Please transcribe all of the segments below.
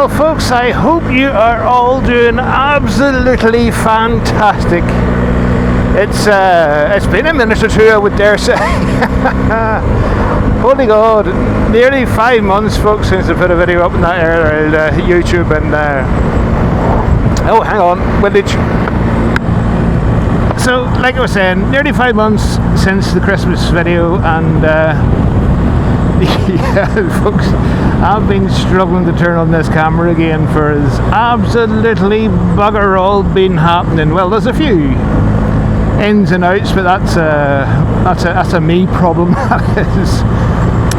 Well, folks, I hope you are all doing absolutely fantastic. It's been a minute or two, I would dare say. Holy God, nearly 5 months, folks, since I put a video up on that YouTube and oh, hang on, village. So, like I was saying, nearly 5 months since the Christmas video, and yeah, folks, I've been struggling to turn on this camera again for it's absolutely bugger all been happening. Well, there's a few ins and outs, but that's a me problem.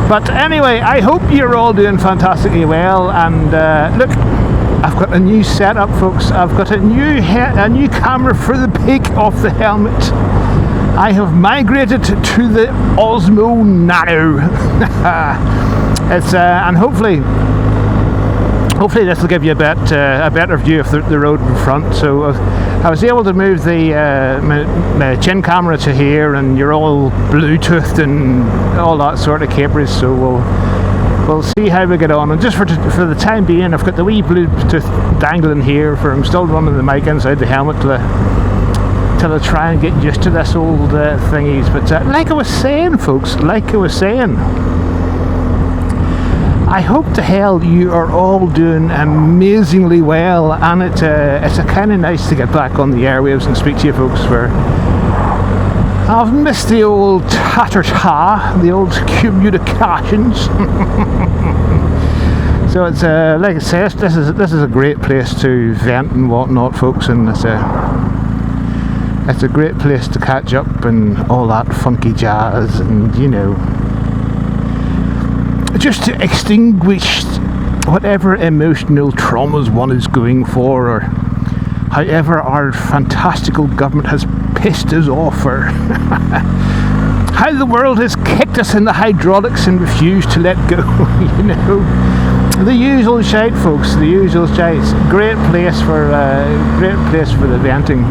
But anyway, I hope you're all doing fantastically well. And look, I've got a new setup, folks. I've got a new camera for the peak of the helmet. I have migrated to the Osmo Nano. It's and hopefully this will give you a better view of the road in front. So I was able to move the my chin camera to here, and you're all Bluetoothed and all that sort of capers. So we'll see how we get on. And just for the time being, I've got the wee Bluetooth dangling here. I'm still running the mic inside the helmet till I try and get used to this old thingies. But like I was saying, folks, I hope to hell you are all doing amazingly well, and it's a kind of nice to get back on the airwaves and speak to you folks. For I've missed the old tatter-ta, the old communications. So it's like I say, this is a great place to vent and whatnot, folks, and it's a great place to catch up and all that funky jazz, and you know, just to extinguish whatever emotional traumas one is going for, or however our fantastical government has pissed us off, or how the world has kicked us in the hydraulics and refused to let go. You know, the usual shite, folks. The usual shite. Great place for the venting.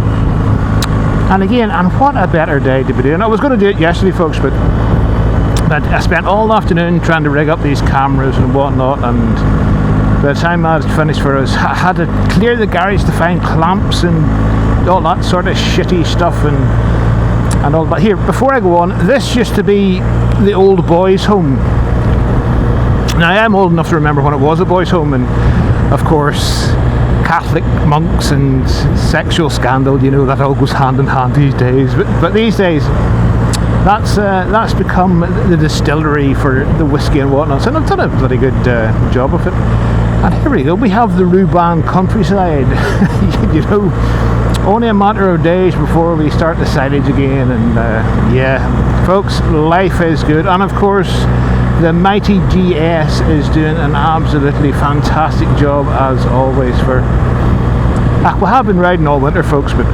And again, and what a better day to be doing. I was going to do it yesterday, folks, but I spent all afternoon trying to rig up these cameras and whatnot, and by the time I was finished for us, I had to clear the garage to find clamps and all that sort of shitty stuff and all. But here, before I go on, this used to be the old boys' home. Now, I am old enough to remember when it was a boys' home, and of course Catholic monks and sexual scandal, you know, that all goes hand in hand these days. But these days, that's become the distillery for the whiskey and whatnot. So I've done a bloody good job of it. And here we go. We have the Ruban countryside. You know, only a matter of days before we start the silage again. And yeah, folks, life is good. And of course, the mighty GS is doing an absolutely fantastic job as always. We have been riding all winter, folks, but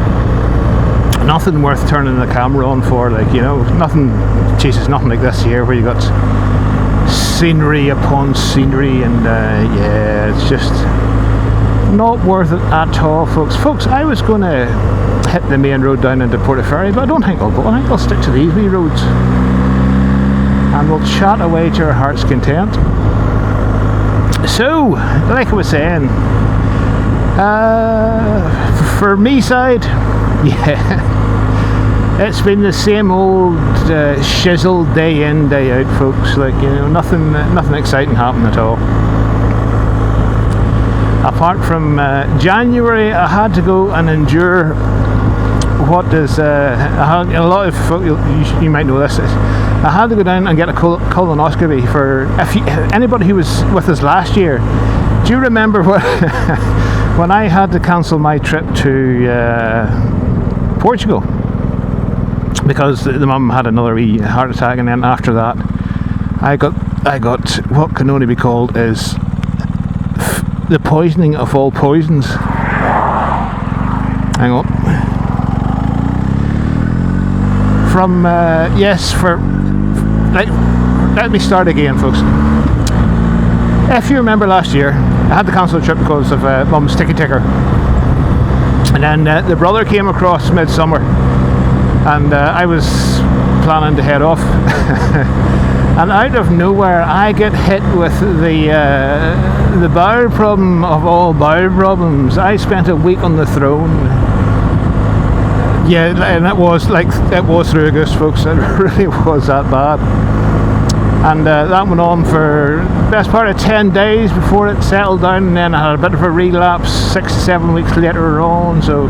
nothing worth turning the camera on for, like, you know, nothing like this here where you got scenery upon scenery, and yeah, it's just not worth it at all, folks. I was going to hit the main road down into Portaferry, but I don't think I'll go. I think I'll stick to these wee roads, and we'll chat away to our heart's content. So, like I was saying, for me side, yeah, it's been the same old shizzle day in, day out, folks. Like, you know, nothing exciting happened at all. Apart from January, I had to go and endure what is a lot of folk, you might know this. I had to go down and get a colonoscopy for anybody who was with us last year. Do you remember when I had to cancel my trip to Portugal because the mum had another wee heart attack, and then after that I got what can only be called is the poisoning of all poisons. Hang on. Let me start again, folks. If you remember last year, I had to cancel the trip because of mum's ticky ticker, and then the brother came across midsummer, and I was planning to head off and out of nowhere I get hit with the the bowel problem of all bowel problems. I spent a week on the throne. Yeah, and it was through August, folks. It really was that bad. And that went on for the best part of 10 days before it settled down, and then I had a bit of a relapse 6 to 7 weeks later on. So,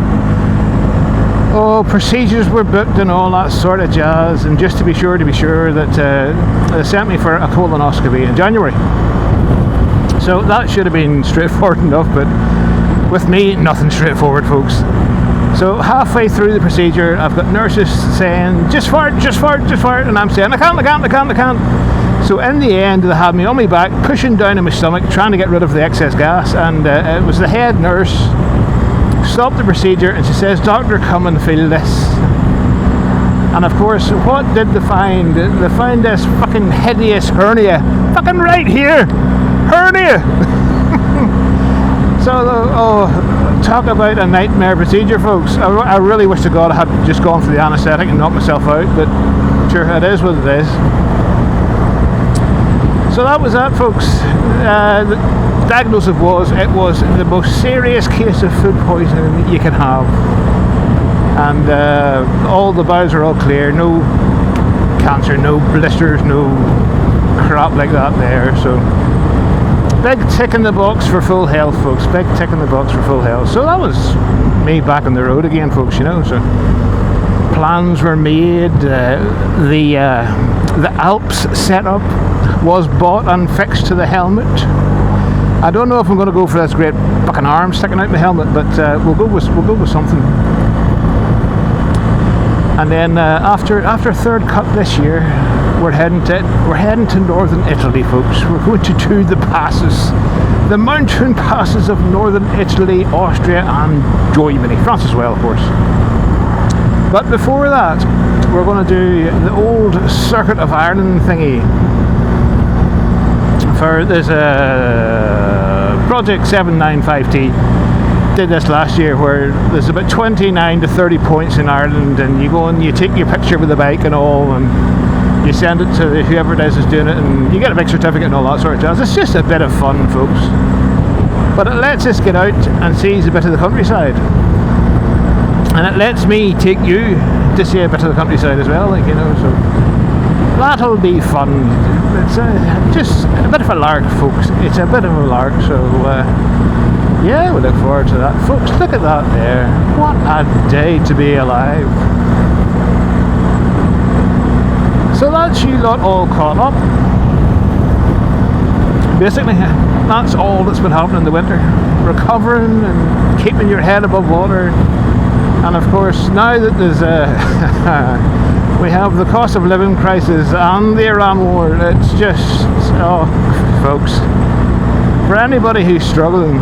procedures were booked and all that sort of jazz. And just to be sure that they sent me for a colonoscopy in January. So that should have been straightforward enough, but with me, nothing straightforward, folks. So halfway through the procedure, I've got nurses saying, just fart, and I'm saying, I can't. So in the end, they had me on my back, pushing down on my stomach, trying to get rid of the excess gas, and it was the head nurse stopped the procedure, and she says, "Doctor, come and feel this." And of course, what did they find? They found this fucking hideous hernia, fucking right here, hernia. So, talk about a nightmare procedure, folks. I really wish to God I had just gone for the anaesthetic and knocked myself out, but sure, it is what it is. So that was that, folks. The diagnosis was, it was the most serious case of food poisoning that you can have. And all the bowels are all clear, no cancer, no blisters, no crap like that there. So big tick in the box for full health, folks. Big tick in the box for full health. So that was me back on the road again, folks, you know. So plans were made. The Alps setup was bought and fixed to the helmet. I don't know if I'm going to go for this great fucking arm sticking out my helmet, but we'll go with something. And then after third cut this year, we're heading to northern Italy, folks. We're going to do the passes, the mountain passes of northern Italy, Austria, and Germany, France as well, of course. But before that, we're going to do the old Circuit of Ireland thingy. There's a Project 795T. Did this last year, where there's about 29 to 30 points in Ireland, and you go and you take your picture with the bike and all, and you send it to whoever it is doing it, and you get a big certificate and all that sort of jazz. It's just a bit of fun, folks. But it lets us get out and see a bit of the countryside, and it lets me take you to see a bit of the countryside as well, like, you know. So that'll be fun. It's just a bit of a lark, folks. It's a bit of a lark. So yeah, we look forward to that, folks. Look at that there. What a day to be alive. So that's you lot all caught up. Basically, that's all that's been happening in the winter. Recovering and keeping your head above water. And of course, now that there's we have the cost of living crisis and the Iran war, it's just, folks, for anybody who's struggling,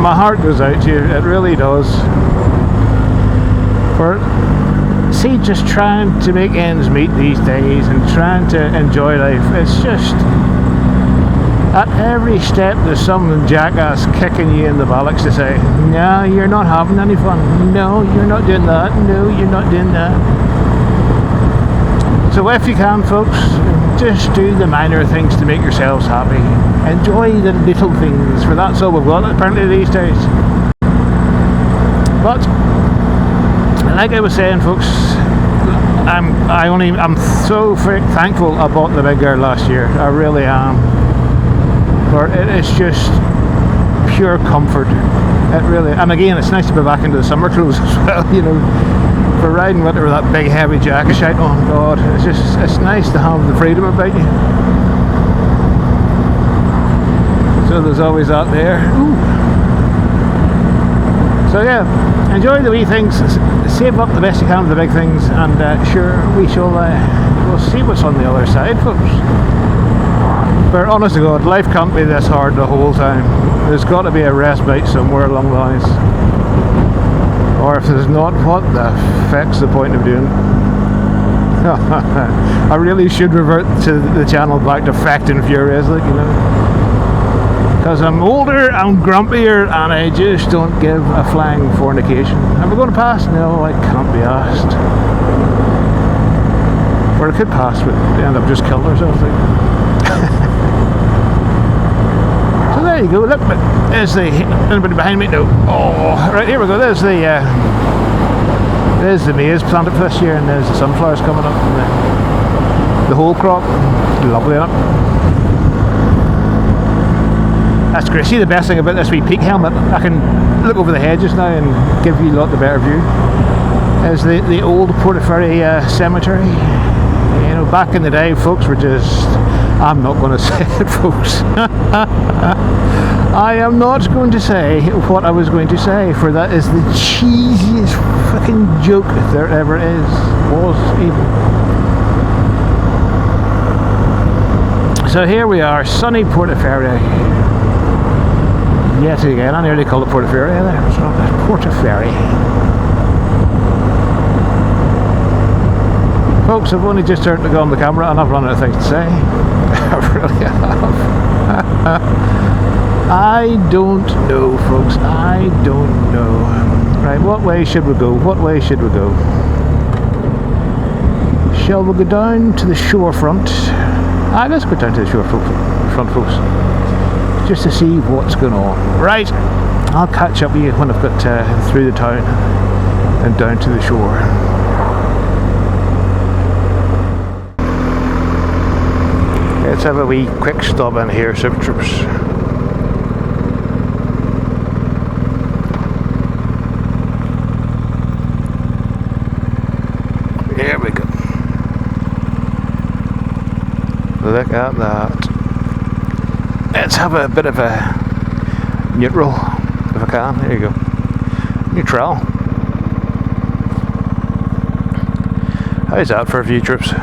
my heart goes out to you. It really does. See, just trying to make ends meet these days and trying to enjoy life. It's just, at every step there's some jackass kicking you in the bollocks to say, no, you're not having any fun. No, you're not doing that. No, you're not doing that. So if you can, folks, just do the minor things to make yourselves happy. Enjoy the little things, for that's all we've got apparently these days. But like I was saying, folks, I'm so thankful I bought the big girl last year. I really am. For it is just pure comfort. It really, and again, it's nice to be back into the summer clothes as well, you know. For riding winter with that big heavy jacket shite on, God, it's nice to have the freedom about you. So there's always that there. Ooh. So yeah, enjoy the wee things, save up the best you can for the big things, and sure, we'll see what's on the other side, folks. But honest to God, life can't be this hard the whole time. There's got to be a respite somewhere along the lines. Or if there's not, what the feck's the point of doing? I really should revert to the channel back to Fact and Furious, like, you know. Because I'm older, I'm grumpier, and I just don't give a flying fornication. Am I going to pass? No, I can't be asked. Or I could pass, but end up just killing ourselves. Like. So there you go. Look, there's the anybody behind me? No. Oh, right here we go. There's the maize planted for this year, and there's the sunflowers coming up, and the whole crop. Lovely, isn't it? That's great. See, the best thing about this wee peak helmet, I can look over the hedges now and give you a lot the better view. Is the old Portaferry cemetery. You know, back in the day, folks were just... I'm not going to say it, folks. I am not going to say what I was going to say, for that is the cheesiest fucking joke there ever was even. So here we are, sunny Portaferry. Yet again, I nearly called it Portaferry there. It's not Portaferry. Folks, I've only just turned to go on the camera and I've run out of things to say. I really have. I don't know, folks. I don't know. Right, what way should we go? What way should we go? Shall we go down to the shorefront? Let's go down to the shorefront, folks. Just to see what's going on. Right, I'll catch up with you when I've got through the town and down to the shore. Let's have a wee quick stop in here, Super Troops. There we go. Look at that. Let's have a bit of a neutral, if I can. There you go. Neutral. How's that for a view, troops?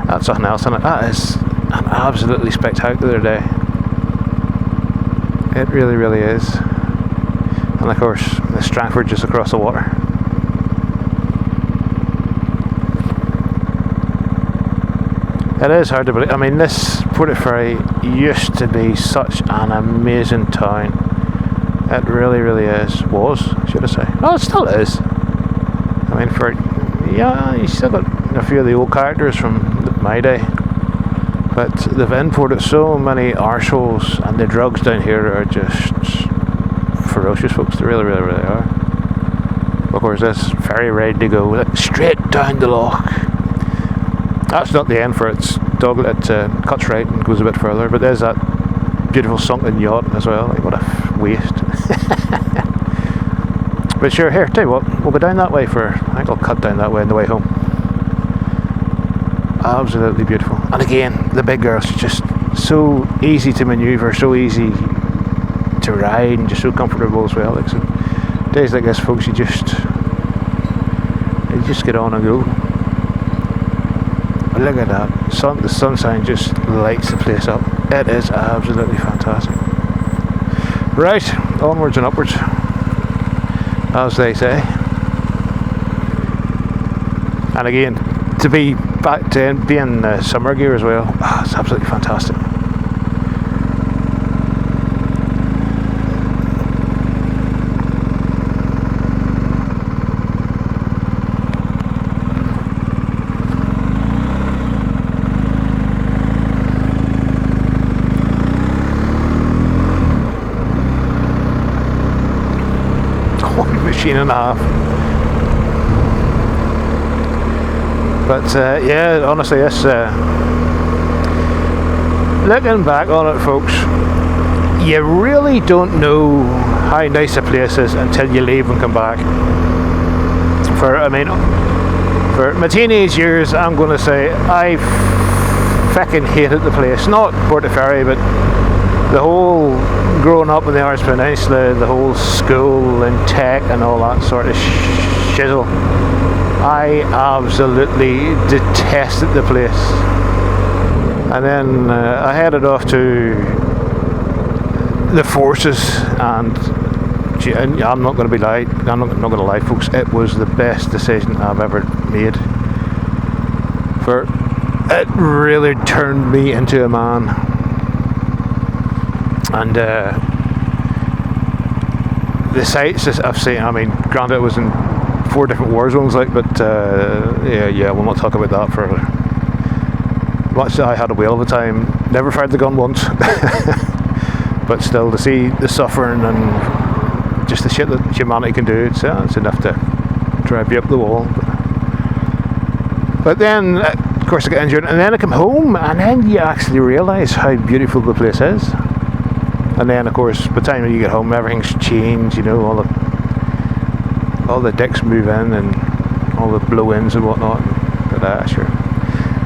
That's something else in it. That is an absolutely spectacular day. It really, really is. And of course, the Stratford just across the water. It is hard to believe. I mean, this Portaferry used to be such an amazing town. It really, really is. Was, should I say. Oh, it still is. I mean, you still got a few of the old characters from my day. But they've imported so many arseholes, and the drugs down here are just ferocious, folks. They really, really, really are. Of course, this ferry ready to go straight down the loch. That's not the end for its dog. It cuts right and goes a bit further. But there's that beautiful sunken yacht as well. Like, what a waste. But sure, here, tell you what, we'll go down that way I think I'll cut down that way on the way home. Absolutely beautiful. And again, the big girls, just so easy to manoeuvre, so easy to ride, and just so comfortable as well. Like, so days like this, folks, you just get on and go. But look at that. The sunshine just lights the place up. It is absolutely fantastic. Right, onwards and upwards, as they say. And again, to be back to being summer gear as well, it's absolutely fantastic. Machine and a half. But yeah, honestly, this looking back on it, folks, you really don't know how nice a place is until you leave and come back. For my teenage years, I'm going to say I fucking hated the place. Not Portaferry, but the whole growing up in the Arts Peninsula, the whole school and tech and all that sort of shizzle. I absolutely detested the place. And then I headed off to the forces, and I'm not going to be lie. I'm not going to lie, folks. It was the best decision I've ever made. For it really turned me into a man. And the sights I've seen, I mean, granted it was in 4 different war zones, like, but yeah, we'll not talk about that for much. I had a whale of a time. Never fired the gun once. but still to see the suffering and just the shit that humanity can do, it's enough to drive you up the wall. But then, of course, I got injured, and then I come home, and then you actually realise how beautiful the place is. And then, of course, by the time you get home, everything's changed. You know, all the dicks move in, and all the blow-ins and whatnot. But sure,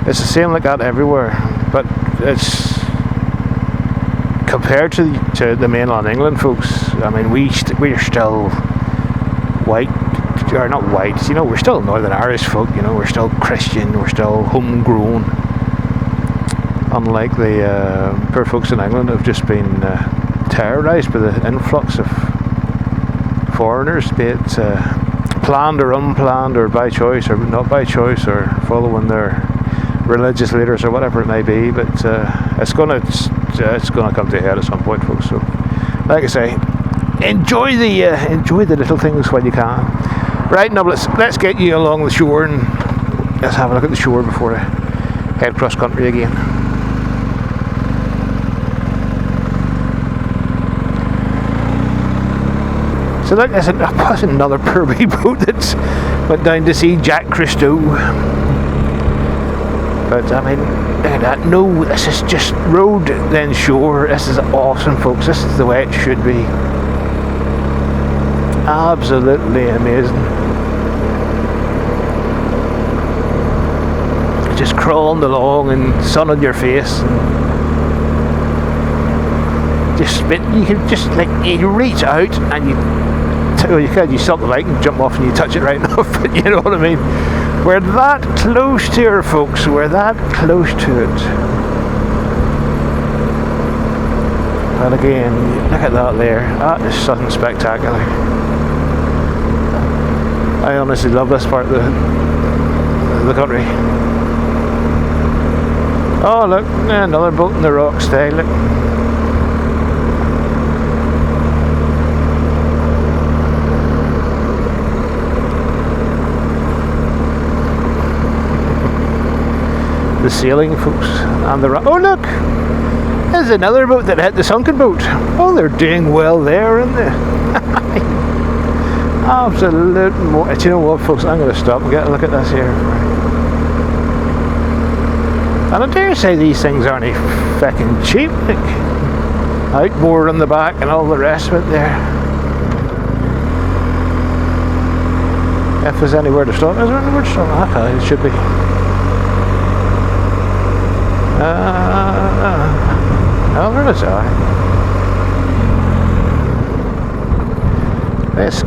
it's the same like that everywhere. But it's compared to the mainland England folks. I mean, we're still white. Or not white, you know, we're still Northern Irish folk, you know, we're still Christian, we're still homegrown, unlike the poor folks in England who have just been terrorised by the influx of foreigners, be it planned or unplanned, or by choice or not by choice, or following their religious leaders or whatever it may be. But it's gonna come to a head at some point, folks. So, like I say, enjoy the little things while you can. Right, now let's get you along the shore, and let's have a look at the shore before I head cross country again. So look, there's another poor wee boat that's went down to see Jack Christo. But I mean, look at that. No, this is just road then shore. This is awesome, folks. This is the way it should be. Absolutely amazing. Just crawling along and sun on your face, and just spit. You can just you reach out and you stop the light and jump off and you touch it right enough. But you know what I mean. We're that close to her, folks. We're that close to it. And again, look at that there. That is something spectacular. I honestly love this part of the country. Oh look, another boat in the rocks there, look. The sailing, folks, and the oh look! There's another boat that hit the sunken boat. Oh, they're doing well there, aren't they? Absolute. Do you know what, folks? I'm going to stop and get a look at this here. And I dare say these things aren't fucking cheap. Like, outboard on the back and all the rest of it there. If there's anywhere to stop, is there anywhere to stop? Okay, it should be. Oh, there it is. Let's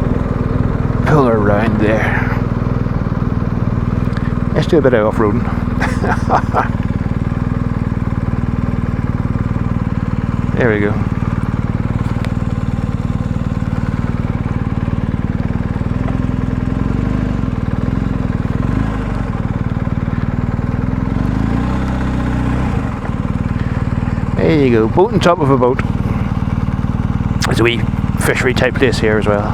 pull her around there. Let's do a bit of off-roading. There we go. There you go, boat on top of a boat. There's a wee fishery type place here as well.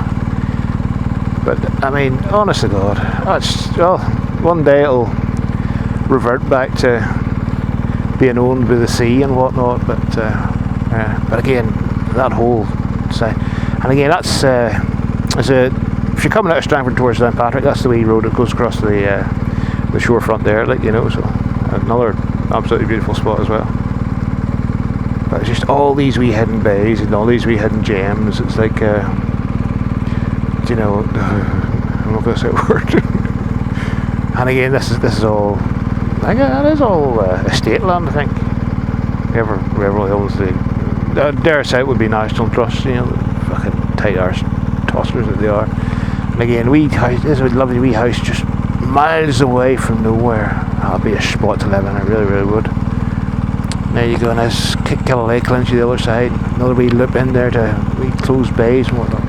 But I mean, honest to God, that's, well, one day it'll revert back to being owned by the sea and whatnot. But again, that whole side, and again, that's if you're coming out of Strangford towards Downpatrick, that's the wee road that goes across the shorefront there, like, you know. So another absolutely beautiful spot as well. But it's just all these wee hidden bays and all these wee hidden gems. It's like, you know, I don't know if that's a word. And again, this is all, I think that is all estate land, I think. Whoever owns the, dare say it would be National Trust, you know, the fucking tight arse tossers that they are. And again, this is a lovely wee house just miles away from nowhere. That'll be a spot to live in, I really, really would. There you go, and there's Killalay Clinch to the other side. Another wee loop in there to wee closed bays and whatnot.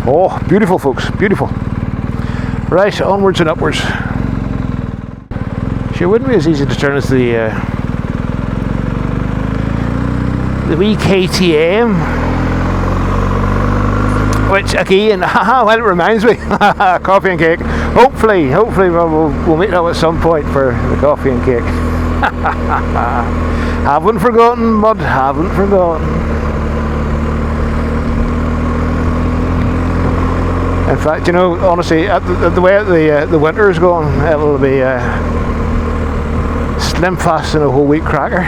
Oh, beautiful, folks, beautiful. Right, onwards and upwards. Sure, wouldn't be as easy to turn as the wee KTM. Which again, well, it reminds me, coffee and cake. Hopefully we'll meet up at some point for the coffee and cake. Haven't forgotten, bud, haven't forgotten. In fact, you know, honestly, at the way the winter is going, it'll be slim fast in a whole wheat cracker.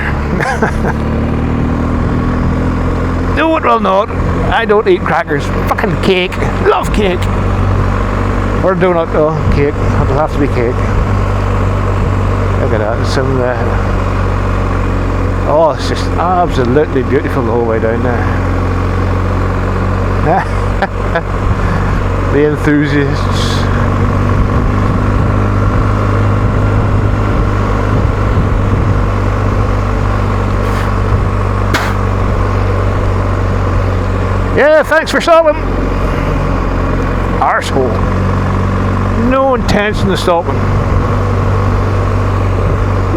No, it will not. I don't eat crackers. Fucking cake. Love cake. Or donut. Oh, cake. It'll have to be cake. Look at that. Some. Oh, it's just absolutely beautiful the whole way down there. The enthusiasts. Yeah, thanks for stopping. Arsehole. No intention of stopping.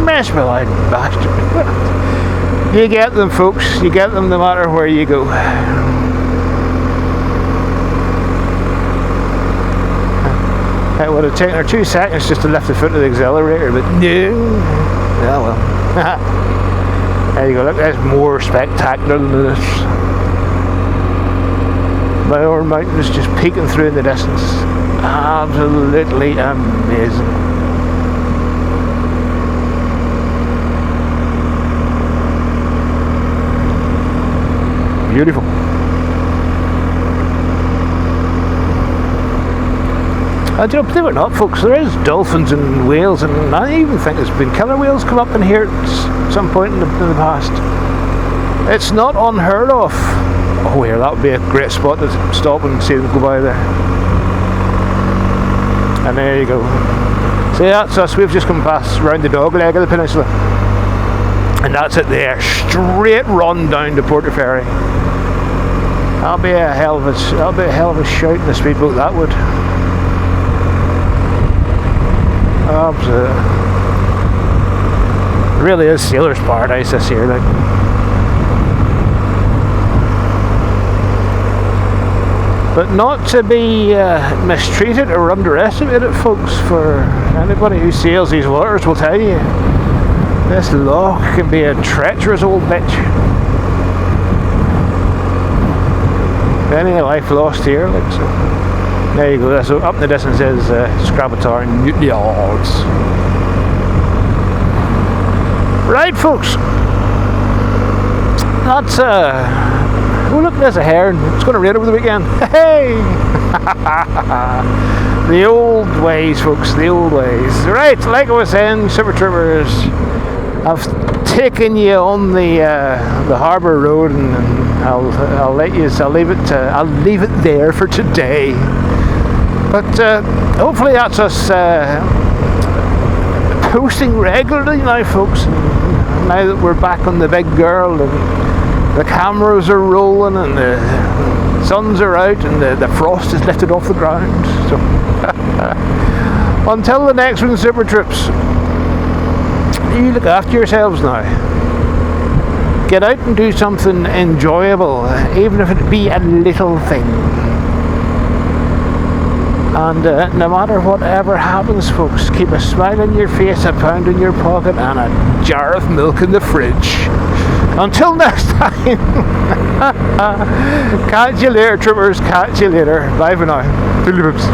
Mess me like bastard. You get them, folks. You get them no matter where you go. It would have taken her 2 seconds just to lift the foot of the accelerator, but no. Oh well. There you go. Look, that's more spectacular than this. My own mountain is just peeking through in the distance. Absolutely amazing. Beautiful. And you know, believe it or not, folks, there is dolphins and whales, and I even think there's been killer whales come up in here at some point in the past. It's not unheard of. Oh, here, that would be a great spot to stop and see them go by there. And there you go. So that's us. We've just come past round the dog leg of the peninsula, and that's it there. Straight run down to Portaferry. That'll be a hell of a shout in the speedboat. That would. Absolutely. It really is sailor's paradise this here, like. But not to be mistreated or underestimated, folks. For anybody who sails these waters will tell you, this loch can be a treacherous old bitch. Any life lost here, like so. There you go. So up in the distance is Scrabatar and Mutiny Yards. Right, folks. That's oh look, there's a heron. It's going to rain over the weekend. Hey! The old ways, folks. The old ways. Right, like I was saying, Super Troopers, I've taken you on the harbour road, and I'll leave it there for today. But hopefully that's us posting regularly now, folks. Now that we're back on the big girl, and the cameras are rolling, and the suns are out, and the frost is lifted off the ground. So until the next one, Super Trips, you look after yourselves now. Get out and do something enjoyable, even if it be a little thing. And no matter whatever happens, folks, keep a smile on your face, a pound in your pocket, and a jar of milk in the fridge. Until next time. Catch you later, troopers. Catch you later. Bye for now. Peeps.